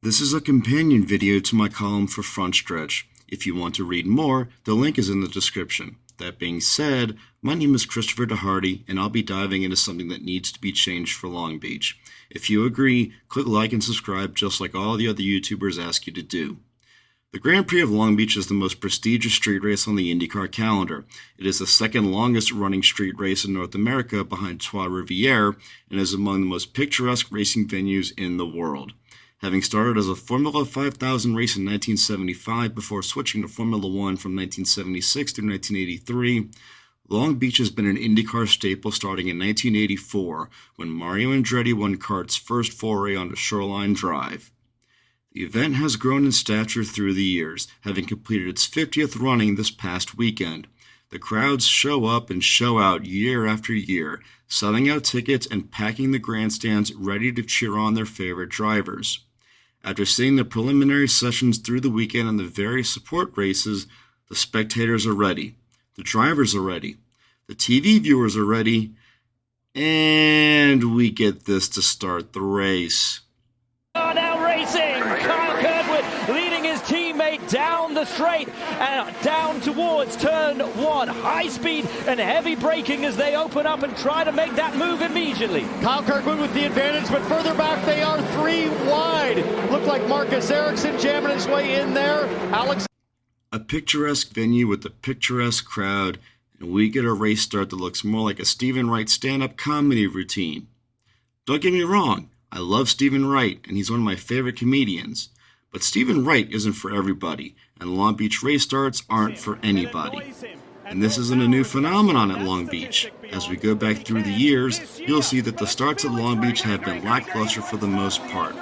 This is a companion video to my column for Front Stretch. If you want to read more, the link is in the description. That being said, my name is Christopher DeHardy, and I'll be diving into something that needs to be changed for Long Beach. If you agree, click like and subscribe just like all the other YouTubers ask you to do. The Grand Prix of Long Beach is the most prestigious street race on the IndyCar calendar. It is the second longest running street race in North America behind Trois Rivières and is among the most picturesque racing venues in the world. Having started as a Formula 5000 race in 1975 before switching to Formula 1 from 1976 through 1983, Long Beach has been an IndyCar staple starting in 1984 when Mario Andretti won kart's first foray onto Shoreline Drive. The event has grown in stature through the years, having completed its 50th running this past weekend. The crowds show up and show out year after year, selling out tickets and packing the grandstands ready to cheer on their favorite drivers. After seeing the preliminary sessions through the weekend and the various support races, the spectators are ready, the drivers are ready, the TV viewers are ready, and we get this to start the race. Now racing, Kyle Kirkwood leading his teammate down the straight and down towards turn one. High speed and heavy braking as they open up and try to make that move immediately. Kyle Kirkwood with the advantage, but further back they are three wide. Look like Marcus Ericsson jamming his way in there. A picturesque venue with a picturesque crowd, and we get a race start that looks more like a Stephen Wright stand-up comedy routine. Don't get me wrong, I love Stephen Wright, and he's one of my favorite comedians. But Stephen Wright isn't for everybody, and Long Beach race starts aren't for anybody. And this isn't a new phenomenon at Long Beach. As we go back through the years, you'll see that the starts at Long Beach have been lackluster for the most part.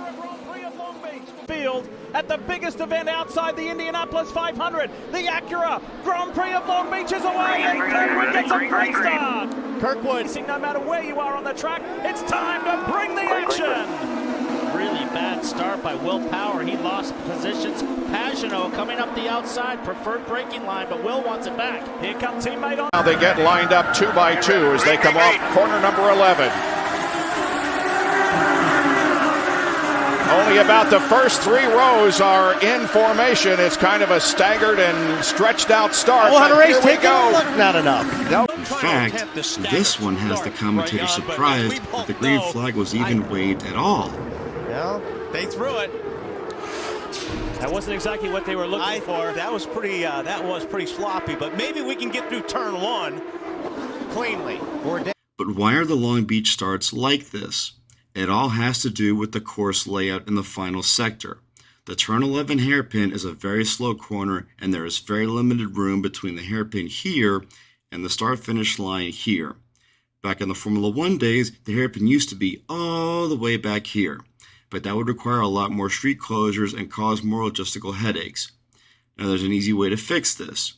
Field at the biggest event outside the Indianapolis 500, the Acura Grand Prix of Long Beach is away, and Kirkwood gets a great start. Kirkwood, no matter where you are on the track, it's time to bring the action. Really bad start by Will Power. He lost positions. Pagano coming up the outside, preferred braking line, but Will wants it back. Here comes teammate on. Now they get lined up 2 by 2 as they come off corner number 11. Only about the first 3 rows are in formation. It's kind of a staggered and stretched out start. Oh, how race here we go. Not enough. In fact, this one has the commentator surprised that the green flag was even waved at all. Well, they threw it. That wasn't exactly what they were looking for. That was pretty sloppy, but maybe we can get through turn 1 cleanly. But why are the Long Beach starts like this? It all has to do with the course layout in the final sector. The turn 11 hairpin is a very slow corner, and there is very limited room between the hairpin here and the start-finish line here. Back in the Formula 1 days, the hairpin used to be all the way back here, but that would require a lot more street closures and cause more logistical headaches. Now there's an easy way to fix this.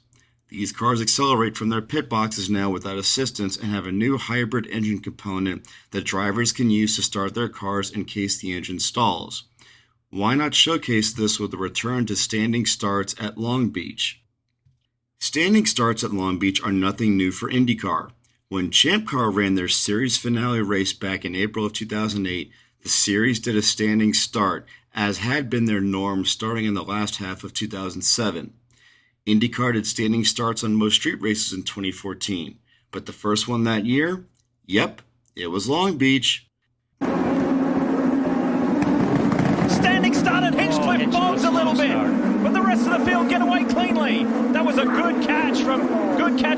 These cars accelerate from their pit boxes now without assistance and have a new hybrid engine component that drivers can use to start their cars in case the engine stalls. Why not showcase this with a return to standing starts at Long Beach? Standing starts at Long Beach are nothing new for IndyCar. When Champ Car ran their series finale race back in April of 2008, the series did a standing start, as had been their norm starting in the last half of 2007. IndyCar did standing starts on most street races in 2014, but the first one that year? Yep, it was Long Beach. Standing start at Hinchcliffe bogs a little bit, but the rest of the field get away cleanly. That was a good catch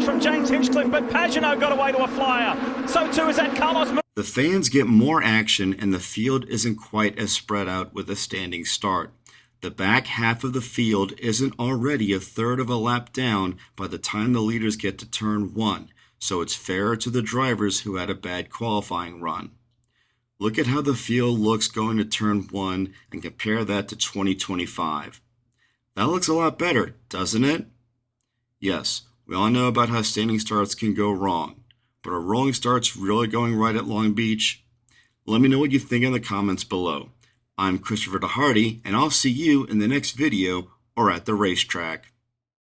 from James Hinchcliffe, but Pagano got away to a flyer. So too is that Carlos. The fans get more action, and the field isn't quite as spread out with a standing start. The back half of the field isn't already a third of a lap down by the time the leaders get to turn 1, so it's fairer to the drivers who had a bad qualifying run. Look at how the field looks going to turn 1 and compare that to 2025. That looks a lot better, doesn't it? Yes, we all know about how standing starts can go wrong, but are rolling starts really going right at Long Beach? Let me know what you think in the comments below. I'm Christopher DeHardy, and I'll see you in the next video or at the racetrack.